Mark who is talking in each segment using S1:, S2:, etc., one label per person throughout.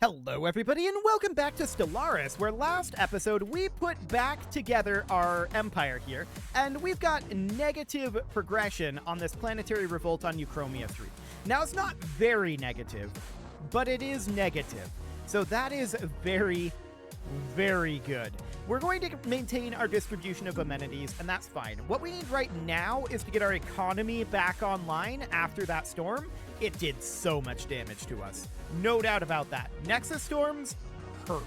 S1: Hello everybody and welcome back to Stellaris, where last episode we put back together our empire here, and we've got negative progression on this planetary revolt on Euchromia 3. Now it's not very negative, but it is negative, so that is very, very good. We're going to maintain our distribution of amenities, and that's fine. What we need right now is to get our economy back online after that storm. It did so much damage to us. No doubt about that. Nexus storms hurt.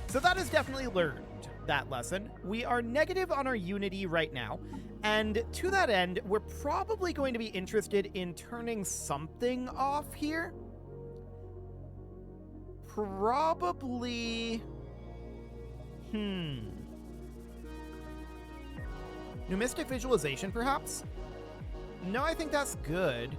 S1: So that has definitely learned that lesson. We are negative on our unity right now, and to that end, we're probably going to be interested in turning something off here. Probably... Numistic visualization, perhaps? No, I think that's good.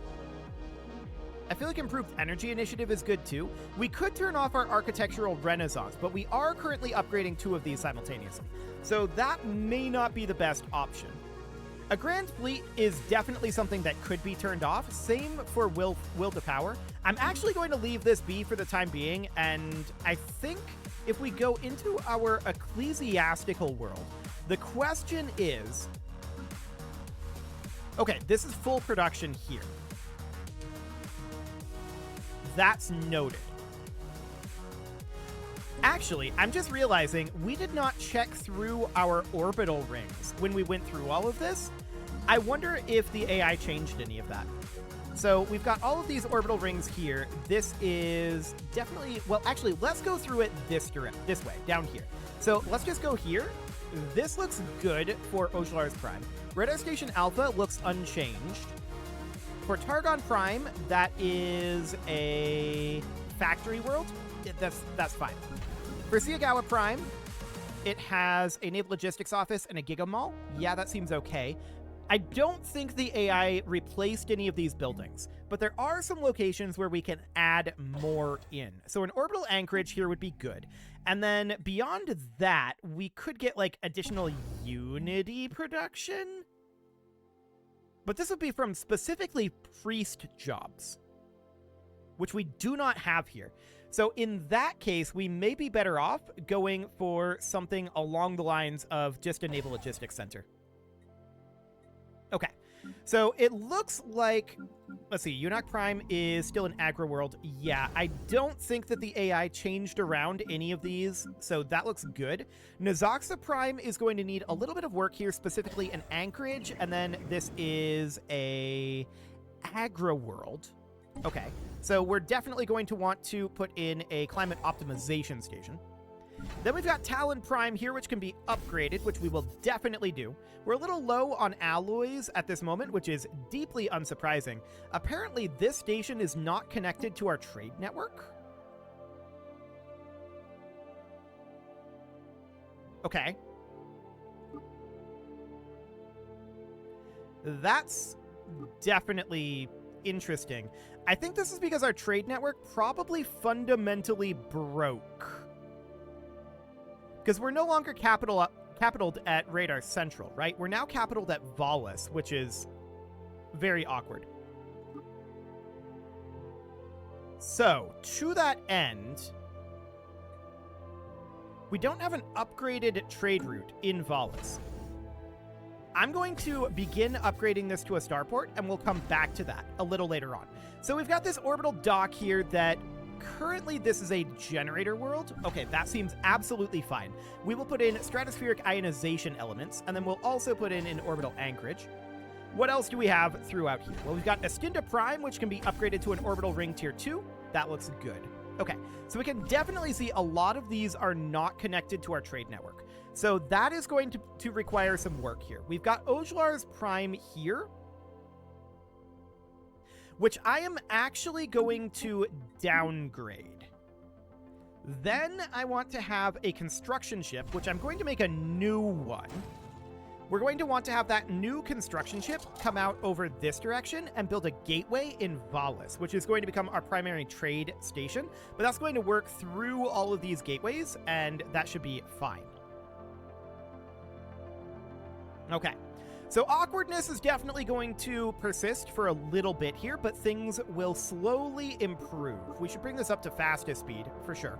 S1: I feel like improved energy initiative is good too. We could turn off our architectural renaissance, but we are currently upgrading 2 of these simultaneously, so that may not be the best option. A grand fleet is definitely something that could be turned off. Same for will to power. I'm actually going to leave this be for the time being, and I think if we go into our ecclesiastical world, the question is... Okay, this is full production here. That's noted. Actually, I'm just realizing we did not check through our orbital rings when we went through all of this. I wonder if the AI changed any of that. So we've got all of these orbital rings here. This is definitely... Well, actually, let's go through it this way, down here. So let's just go here. This looks good for Ojlar's Prime. Radar Station Alpha looks unchanged. For Targon Prime, that is a factory world. That's fine. For Siagawa Prime, it has a naval logistics office and a Giga Mall. Yeah, that seems okay. I don't think the AI replaced any of these buildings, but there are some locations where we can add more in. So an orbital anchorage here would be good. And then beyond that, we could get like additional Unity production. But this would be from specifically priest jobs, which we do not have here. So in that case, we may be better off going for something along the lines of just a naval logistics center. Okay, so it looks like, let's see, Eunuch Prime is still an aggro world. Yeah, I don't think that the AI changed around any of these, so that looks good. Nazoxa Prime is going to need a little bit of work here, specifically an anchorage, and then this is a aggro world. Okay, so we're definitely going to want to put in a climate optimization station. Then we've got Talon Prime here, which can be upgraded, which we will definitely do. We're a little low on alloys at this moment, which is deeply unsurprising. Apparently, this station is not connected to our trade network. Okay. That's definitely interesting. I think this is because our trade network probably fundamentally broke. Because we're no longer capitaled at Radar Central, right? We're now capitaled at Volus, which is very awkward. So, to that end, we don't have an upgraded trade route in Volus. I'm going to begin upgrading this to a starport, and we'll come back to that a little later on. So we've got this orbital dock here that... Currently, this is a generator world. Okay, that seems absolutely fine. We will put in stratospheric ionization elements, and then we'll also put in an orbital anchorage. What else do we have throughout here? Well, we've got Estinda Prime, which can be upgraded to an orbital ring tier 2. That looks good. Okay, so we can definitely see a lot of these are not connected to our trade network. So that is going to require some work here. We've got Ojlar's Prime here, which I am actually going to downgrade. Then I want to have a construction ship, which I'm going to make a new one. We're going to want to have that new construction ship come out over this direction and build a gateway in Volus, which is going to become our primary trade station. But that's going to work through all of these gateways, and that should be fine. Okay. So awkwardness is definitely going to persist for a little bit here, but things will slowly improve. We should bring this up to fastest speed, for sure.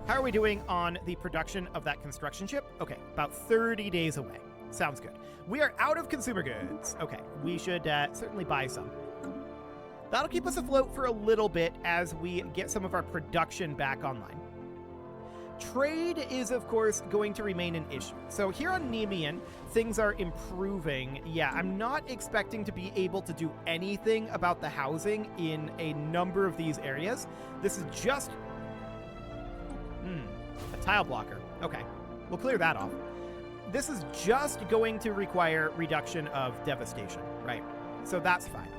S1: How are we doing on the production of that construction ship? Okay, about 30 days away. Sounds good. We are out of consumer goods. Okay, we should certainly buy some. That'll keep us afloat for a little bit as we get some of our production back online. Trade is, of course, going to remain an issue. So here on Nemean, things are improving. Yeah, I'm not expecting to be able to do anything about the housing in a number of these areas. This is just... a tile blocker. Okay, we'll clear that off. This is just going to require reduction of devastation, right? So that's fine.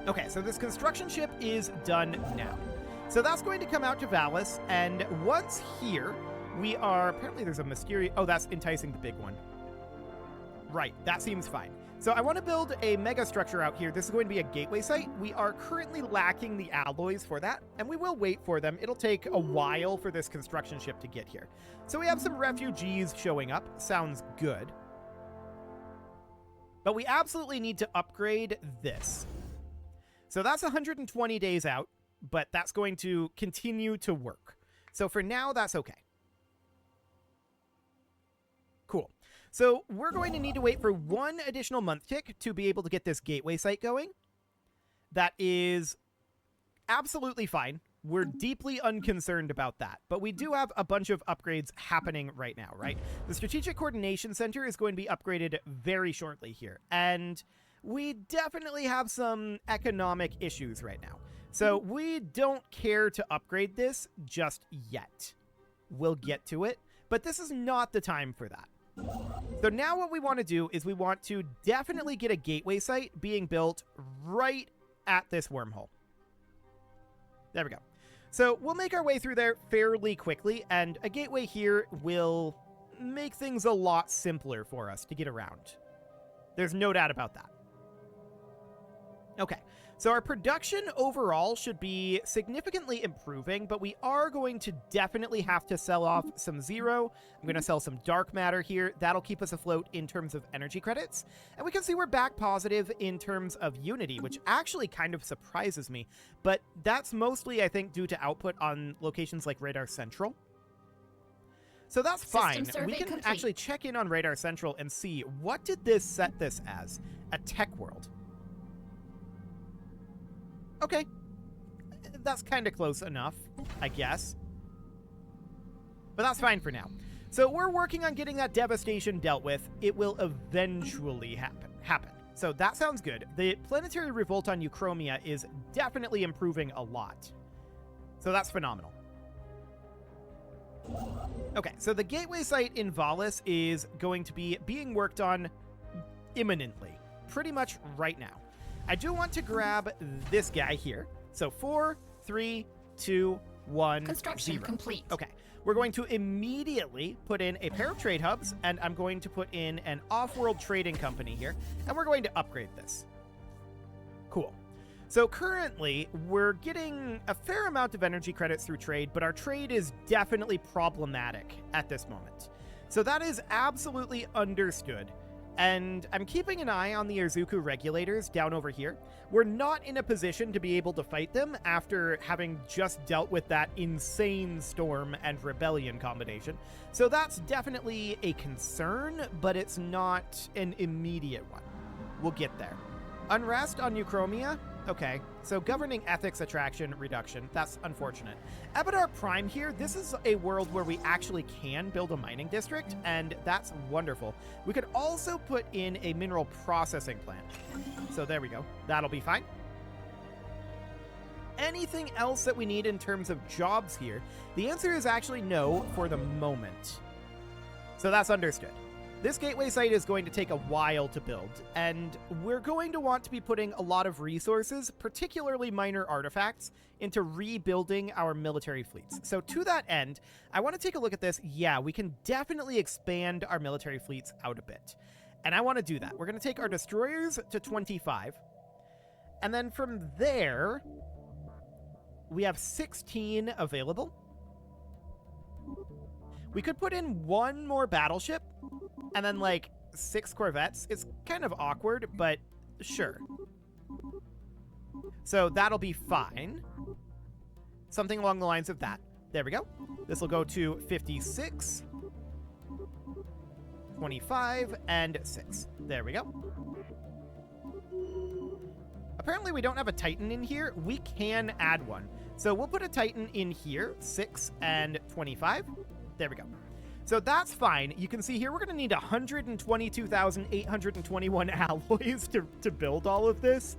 S1: Okay, so this construction ship is done now. So that's going to come out to Valis, and once here, we are... Apparently there's a mysterious... Oh, that's enticing the big one. Right, that seems fine. So I want to build a mega structure out here. This is going to be a gateway site. We are currently lacking the alloys for that, and we will wait for them. It'll take a while for this construction ship to get here. So we have some refugees showing up. Sounds good. But we absolutely need to upgrade this. So that's 120 days out, but that's going to continue to work. So for now, that's okay. Cool. So we're going to need to wait for one additional month tick to be able to get this gateway site going. That is absolutely fine. We're deeply unconcerned about that, but we do have a bunch of upgrades happening right now, right? The Strategic Coordination Center is going to be upgraded very shortly here, and we definitely have some economic issues right now. So we don't care to upgrade this just yet. We'll get to it, but this is not the time for that. So now what we want to do is we want to definitely get a gateway site being built right at this wormhole. There we go. So we'll make our way through there fairly quickly, and a gateway here will make things a lot simpler for us to get around. There's no doubt about that. Okay, so our production overall should be significantly improving, but we are going to definitely have to sell off some zero. I'm going to sell some dark matter here. That'll keep us afloat in terms of energy credits. And we can see we're back positive in terms of unity, which actually kind of surprises me. But that's mostly, I think, due to output on locations like Radar Central. So that's fine. We can actually check in on Radar Central and see, what did this set this as? A tech world. Okay, that's kind of close enough, I guess. But that's fine for now. So we're working on getting that devastation dealt with. It will eventually happen. So that sounds good. The planetary revolt on Euchromia is definitely improving a lot. So that's phenomenal. Okay, so the gateway site in Valis is going to be being worked on imminently, pretty much right now. I do want to grab this guy here. So 4, 3, 2, 1,
S2: Construction
S1: 0.
S2: complete.
S1: Okay, we're going to immediately put in a pair of trade hubs, and I'm going to put in an off-world trading company here, and we're going to upgrade this. Cool. So currently, we're getting a fair amount of energy credits through trade, but our trade is definitely problematic at this moment. So that is absolutely understood. And I'm keeping an eye on the Urzuku regulators down over here. We're not in a position to be able to fight them after having just dealt with that insane storm and rebellion combination. So that's definitely a concern, but it's not an immediate one. We'll get there. Unrest on Euchromia? Okay, so governing ethics attraction reduction. That's unfortunate. Abadar Prime here, this is a world where we actually can build a mining district, and that's wonderful. We could also put in a mineral processing plant. So there we go. That'll be fine. Anything else that we need in terms of jobs here? The answer is actually no for the moment. So that's understood. This gateway site is going to take a while to build, and we're going to want to be putting a lot of resources, particularly minor artifacts, into rebuilding our military fleets. So to that end, I want to take a look at this. Yeah, we can definitely expand our military fleets out a bit, and I want to do that. We're going to take our destroyers to 25, and then from there, we have 16 available. We could put in one more battleship, and then, like, 6 corvettes. It's kind of awkward, but sure. So that'll be fine. Something along the lines of that. There we go. This will go to 56, 25, and 6. There we go. Apparently we don't have a Titan in here. We can add one. So we'll put a Titan in here, 6 and 25. There we go. So that's fine. You can see here we're going to need 122,821 alloys to build all of this.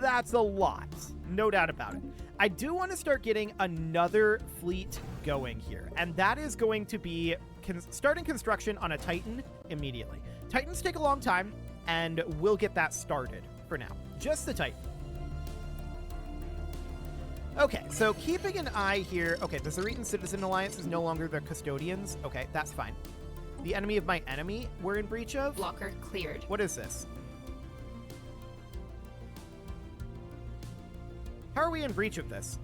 S1: That's a lot. No doubt about it. I do want to start getting another fleet going here, and that is going to be starting construction on a Titan immediately. Titans take a long time, and we'll get that started for now. Just the Titan. Okay, so keeping an eye here. Okay, the Zaritan Citizen Alliance is no longer the custodians. Okay, that's fine. The enemy of my enemy we're in breach of?
S2: Blocker cleared.
S1: What is this? How are we in breach of this?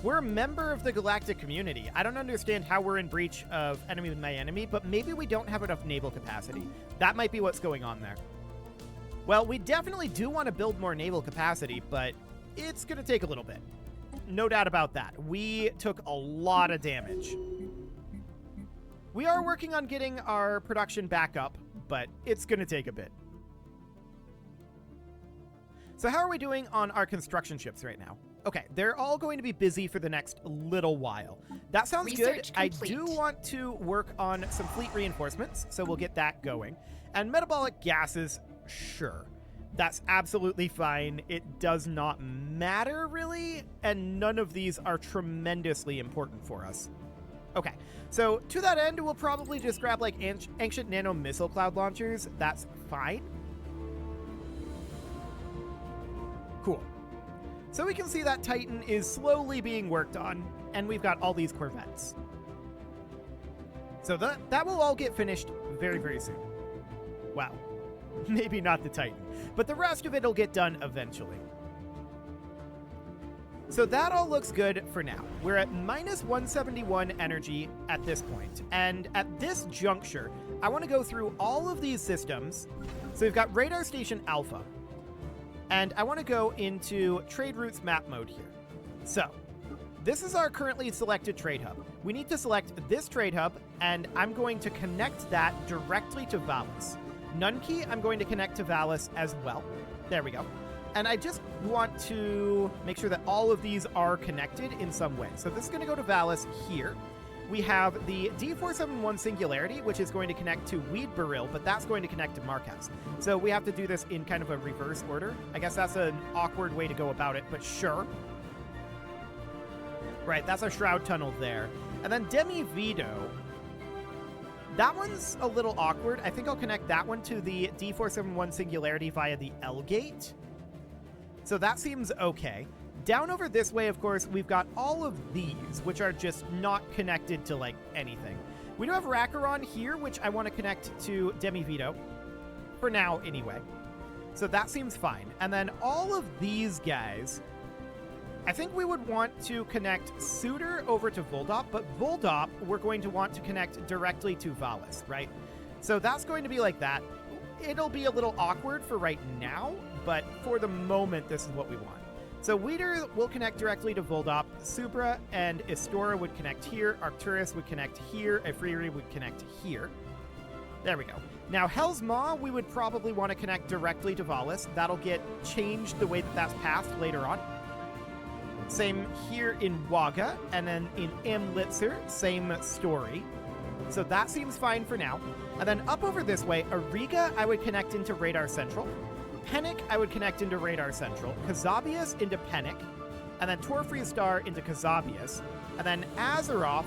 S1: We're a member of the galactic community. I don't understand how we're in breach of enemy with my enemy, but maybe we don't have enough naval capacity. That might be what's going on there. Well, we definitely do want to build more naval capacity, but it's going to take a little bit. No doubt about that. We took a lot of damage. We are working on getting our production back up, but it's going to take a bit. So how are we doing on our construction ships right now? Okay, they're all going to be busy for the next little while. That sounds
S2: Research
S1: good.
S2: complete.
S1: I do want to work on some fleet reinforcements, so we'll get that going. And metabolic gases, sure. That's absolutely fine. It does not matter, really, and none of these are tremendously important for us. Okay, so to that end, we'll probably just grab, like, ancient nano missile cloud launchers. That's fine. Cool. So we can see that Titan is slowly being worked on, and we've got all these corvettes. So that will all get finished very, very soon. Wow. Maybe not the Titan, but the rest of it will get done eventually. So that all looks good for now. We're at minus 171 energy at this point, and at this juncture, I want to go through all of these systems. So we've got Radar Station Alpha. And I want to go into trade routes map mode here. So this is our currently selected trade hub. We need to select this trade hub, and I'm going to connect that directly to Valis. Nunkey, I'm going to connect to Valis as well. There we go. And I just want to make sure that all of these are connected in some way. So this is going to go to Valis here. We have the D471 Singularity, which is going to connect to Weed Baril, but that's going to connect to Marquez. So we have to do this in kind of a reverse order. I guess that's an awkward way to go about it, but sure. Right, that's our Shroud Tunnel there. And then Demi Vito. That one's a little awkward. I think I'll connect that one to the D471 Singularity via the L gate. So that seems okay. Down over this way, of course, we've got all of these, which are just not connected to, like, anything. We do have Raccaron here, which I want to connect to Demi Vito. For now, anyway. So that seems fine. And then all of these guys, I think we would want to connect Suitor over to Voldop, but Voldop we're going to want to connect directly to Valis, right? So that's going to be like that. It'll be a little awkward for right now, but for the moment, this is what we want. So Weeder will connect directly to Voldop, Subra and Istora would connect here, Arcturus would connect here, Efreeri would connect here. There we go. Now Hell's Maw, we would probably want to connect directly to Valis. That'll get changed the way that that's passed later on. Same here in Waga, and then in Amlitzer, same story. So that seems fine for now. And then up over this way, Ariga I would connect into Radar Central. Pennick, I would connect into Radar Central, Kazabius into Pennick, and then Torfree Star into Kazabius, and then Azeroth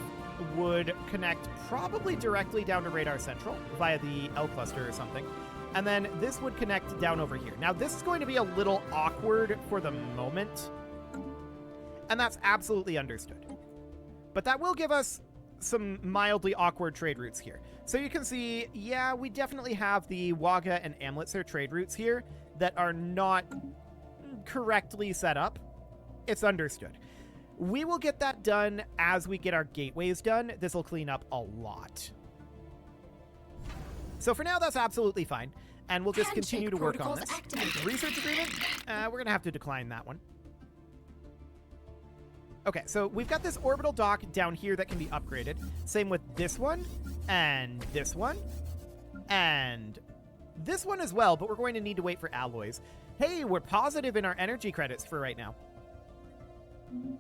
S1: would connect probably directly down to Radar Central via the L cluster or something, and then this would connect down over here. Now, this is going to be a little awkward for the moment, and that's absolutely understood. But that will give us some mildly awkward trade routes here. So you can see, yeah, we definitely have the Waga and Amlitzer trade routes here that are not correctly set up. It's understood. We will get that done as we get our gateways done. This will clean up a lot. So for now, that's absolutely fine. And we'll just continue to work on this. Research agreement? We're going to have to decline that one. Okay, so we've got this orbital dock down here that can be upgraded. Same with this one, and this one, and this one as well, but we're going to need to wait for alloys. Hey, we're positive in our energy credits for right now.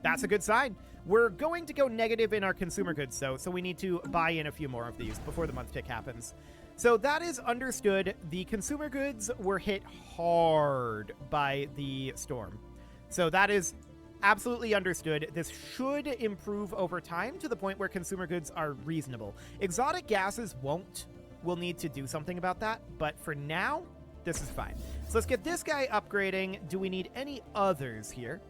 S1: That's a good sign. We're going to go negative in our consumer goods, though, so we need to buy in a few more of these before the month tick happens. So that is understood. The consumer goods were hit hard by the storm. So that is absolutely understood. This should improve over time to the point where consumer goods are reasonable. Exotic gases won't. We'll need to do something about that, but for now, this is fine. So let's get this guy upgrading. Do we need any others here?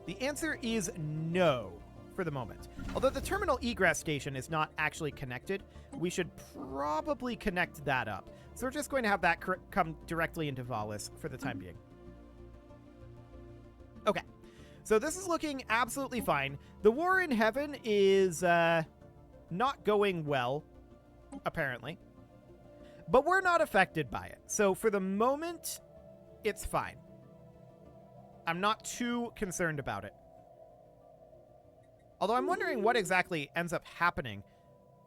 S1: The answer is no for the moment. Although the terminal egress station is not actually connected, we should probably connect that up. So we're just going to have that come directly into Valis for the time being. Okay, so this is looking absolutely fine. The war in heaven is not going well, apparently. But we're not affected by it. So for the moment, it's fine. I'm not too concerned about it. Although I'm wondering what exactly ends up happening.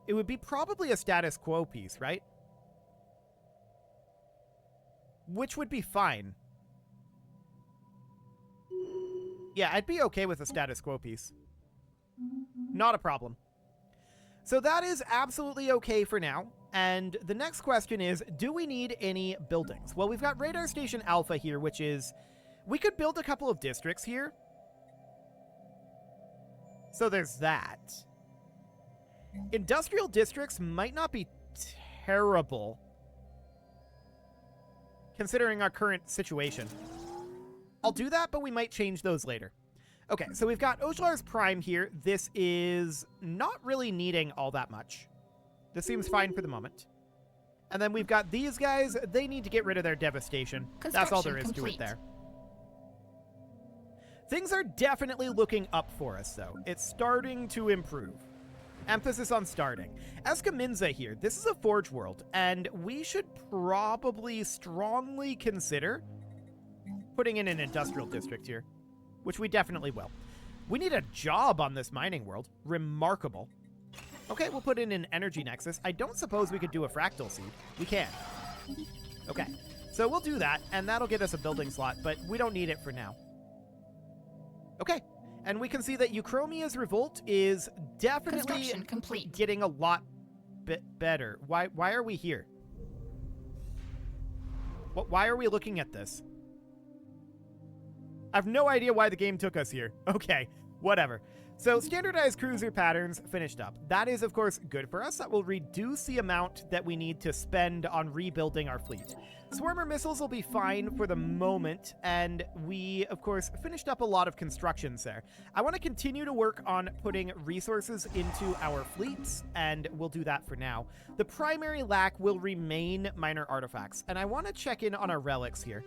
S1: It would be probably a status quo piece, right? Which would be fine. Yeah, I'd be okay with a status quo piece. Not a problem. So that is absolutely okay for now. And the next question is, do we need any buildings? Well, we've got Radar Station Alpha here, which is... we could build a couple of districts here. So there's that. Industrial districts might not be terrible, considering our current situation. I'll do that, but we might change those later. Okay, so we've got Ojlar's Prime here. This is not really needing all that much. This seems fine for the moment. And then we've got these guys. They need to get rid of their devastation. That's all there is to it there. Things are definitely looking up for us, though. It's starting to improve. Emphasis on starting. Escaminza here. This is a forge world, and we should probably strongly consider putting in an industrial district here, which we definitely will. We need a job on this mining world. Remarkable. Okay, we'll put in an energy nexus. I don't suppose we could do a fractal seed. We can. Okay, so we'll do that, and that'll get us a building slot, but we don't need it for now. Okay, and we can see that Euchromia's revolt is definitely getting a lot bit better. Why are we here? Why are we looking at this? I have no idea why the game took us here. Okay, whatever. So standardized cruiser patterns finished up. That is, of course, good for us. That will reduce the amount that we need to spend on rebuilding our fleet. Swarmer missiles will be fine for the moment, and we, of course, finished up a lot of constructions there. I want to continue to work on putting resources into our fleets, and we'll do that for now. The primary lack will remain minor artifacts, and I want to check in on our relics here.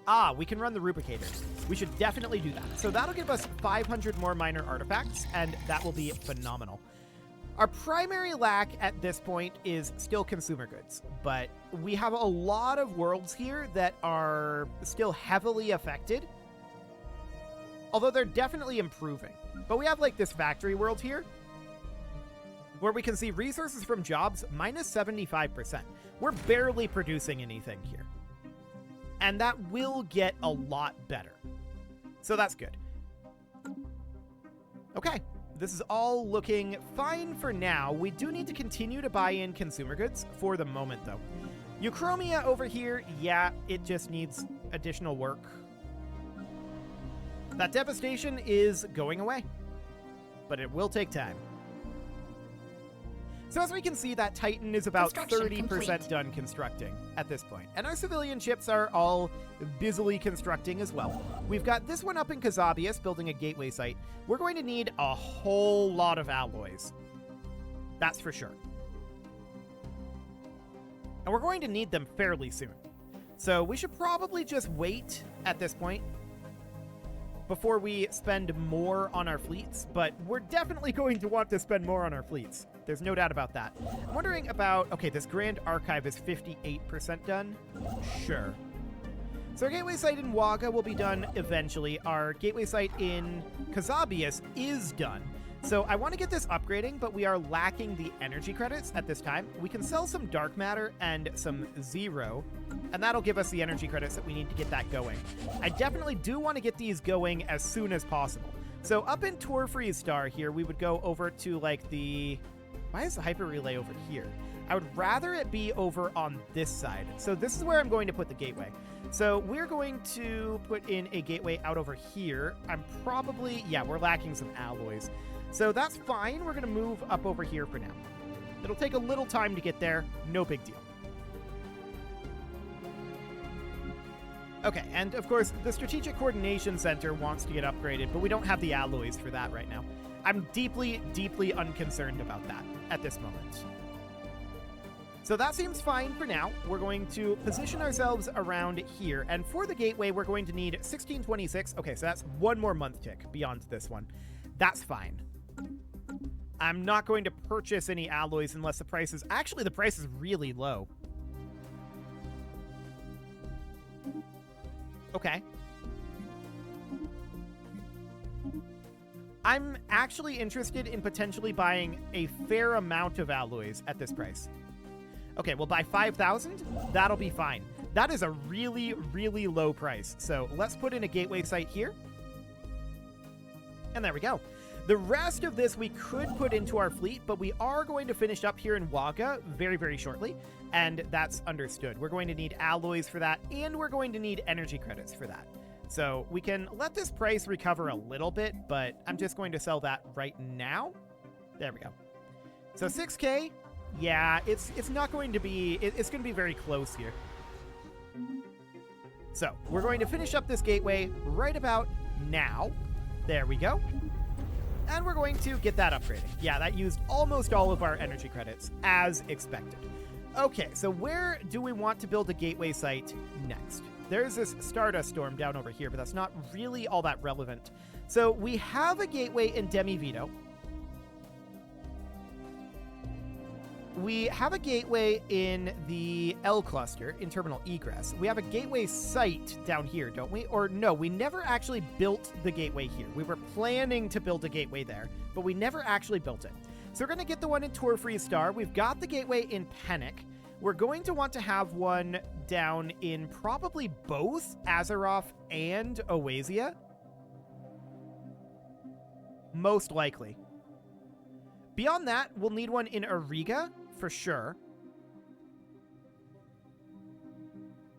S1: Ah, we can run the Rubricator. We should definitely do that. So that'll give us 500 more minor artifacts, and that will be phenomenal. Our primary lack at this point is still consumer goods, but we have a lot of worlds here that are still heavily affected, although they're definitely improving. But we have like this factory world here, where we can see resources from jobs minus 75%. We're barely producing anything here. And that will get a lot better. So that's good. Okay, this is all looking fine for now. We do need to continue to buy in consumer goods for the moment, though. Euchromia over here, yeah, it just needs additional work. That devastation is going away, but it will take time. So as we can see, that Titan is about 30% done constructing at this point. And our civilian ships are all busily constructing as well. We've got this one up in Kazabius building a gateway site. We're going to need a whole lot of alloys. That's for sure. And we're going to need them fairly soon. So we should probably just wait at this point before we spend more on our fleets, but we're definitely going to want to spend more on our fleets. There's no doubt about that. I'm wondering about, okay, this Grand Archive is 58% done. Sure. So our gateway site in Wagga will be done eventually. Our gateway site in Kazabius is done. So I want to get this upgrading, but we are lacking the energy credits at this time. We can sell some dark matter and some zero, and that'll give us the energy credits that we need to get that going. I definitely do want to get these going as soon as possible. So up in Tor Freeze Star here, we would go over to like the... Why is the hyper relay over here? I would rather it be over on this side. So this is where I'm going to put the gateway. So we're going to put in a gateway out over here. I'm probably... Yeah, we're lacking some alloys. So that's fine. We're going to move up over here for now. It'll take a little time to get there. No big deal. Okay, and of course, the Strategic Coordination Center wants to get upgraded, but we don't have the alloys for that right now. I'm deeply, deeply unconcerned about that at this moment. So that seems fine for now. We're going to position ourselves around here, and for the gateway, we're going to need 1626. Okay, so that's one more month tick beyond this one. That's fine. I'm not going to purchase any alloys unless the price is... Actually, the price is really low. Okay. I'm actually interested in potentially buying a fair amount of alloys at this price. Okay, we'll buy 5,000. That'll be fine. That is a really, really low price. So let's put in a gateway site here. And there we go. The rest of this we could put into our fleet, but we are going to finish up here in Wagga very, very shortly, and that's understood. We're going to need alloys for that, and we're going to need energy credits for that. So we can let this price recover a little bit, but I'm just going to sell that right now. There we go. So 6K, yeah, it's not going to be, it's going to be very close here. So we're going to finish up this gateway right about now. There we go. And we're going to get that upgraded. Yeah, that used almost all of our energy credits, as expected. Okay, so where do we want to build a gateway site next? There's this Stardust Storm down over here, but that's not really all that relevant. So we have a gateway in Demi-Vito. We have a gateway in the L cluster in Terminal Egress. We have a gateway site down here, don't we? Or no, we never actually built the gateway here. We were planning to build a gateway there, but we never actually built it. So we're going to get the one in Tor Freeze Star. We've got the gateway in Pennick. We're going to want to have one down in probably both Azeroth and Oasia. Most likely. Beyond that, we'll need one in Ariga for sure.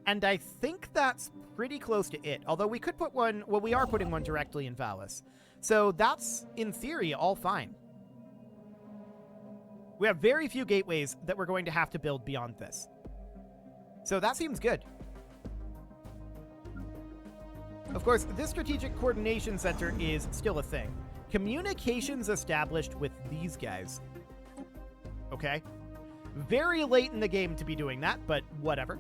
S1: And I think that's pretty close to it. Although we could put one, well, we are putting one directly in Valis. So that's, in theory, all fine. We have very few gateways that we're going to have to build beyond this. So that seems good. Of course, this Strategic Coordination Center is still a thing. Communications established with these guys. Okay. Very late in the game to be doing that, but whatever.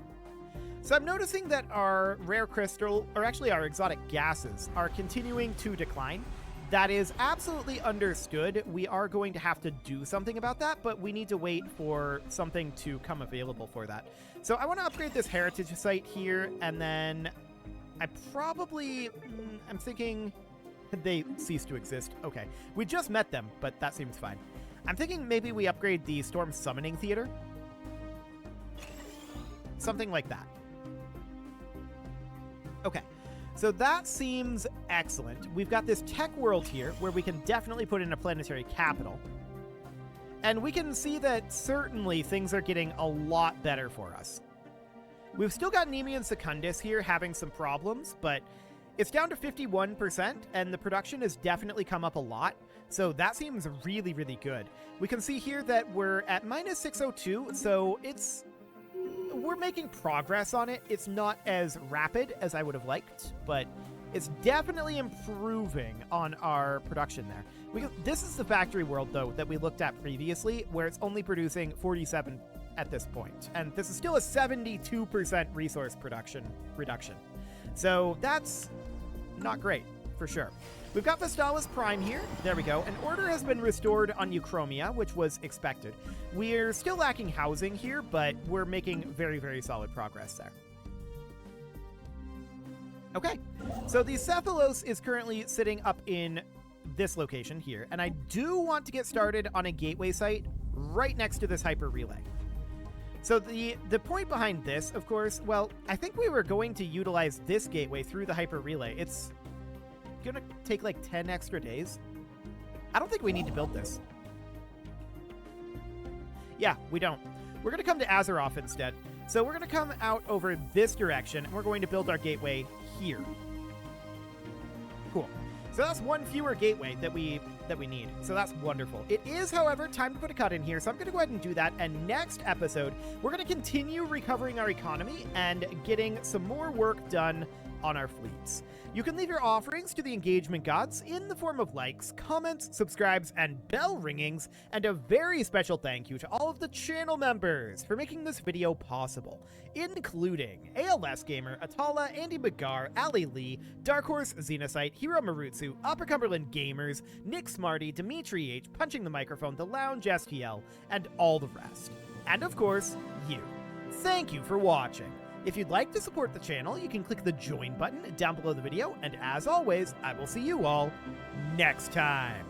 S1: So I'm noticing that our rare crystal, or actually our exotic gases, are continuing to decline. That is absolutely understood. We are going to have to do something about that, but we need to wait for something to come available for that. So I want to upgrade this heritage site here, and then I probably, I'm thinking they cease to exist. Okay, we just met them, but that seems fine. I'm thinking maybe we upgrade the Storm Summoning Theater. Something like that. Okay, so that seems excellent. We've got this tech world here where we can definitely put in a planetary capital. And we can see that certainly things are getting a lot better for us. We've still got Nemi and Secundus here having some problems, but it's down to 51%, and the production has definitely come up a lot. So that seems really, really good. We can see here that we're at minus 602, so we're making progress on it. It's not as rapid as I would have liked, but it's definitely improving on our production there. This is the factory world, though, that we looked at previously, where it's only producing 47 at this point. And this is still a 72% resource production reduction. So that's not great. for sure. We've got Vestalis Prime here. There we go. An order has been restored on Euchromia, which was expected. We're still lacking housing here, but we're making very, very solid progress there. Okay, so the Cephalos is currently sitting up in this location here, and I do want to get started on a gateway site right next to this hyper relay. So the point behind this, of course, well, I think we were going to utilize this gateway through the hyper relay. It's gonna take like 10 extra days. I don't think we need to build this. Yeah, we don't. We're gonna come to Azeroth instead. So we're gonna come out over this direction, and we're going to build our gateway here. Cool. So that's one fewer gateway that we need. So that's wonderful. It is, however, time to put a cut in here. So I'm going to go ahead and do that. And next episode, we're going to continue recovering our economy and getting some more work done on our fleets. You can leave your offerings to the engagement gods in the form of likes, comments, subscribes, and bell ringings. And a very special thank you to all of the channel members for making this video possible, including ALS Gamer, Atala, Andy Bagar, Ali Lee, Dark Horse, Xenocyte, Hero Marutsu, Upper Cumberland Gamers, Nick Smarty, Dimitri H, Punching the Microphone, The Lounge STL, and all the rest. And of course, you. Thank you for watching. If you'd like to support the channel, you can click the join button down below the video, and as always, I will see you all next time.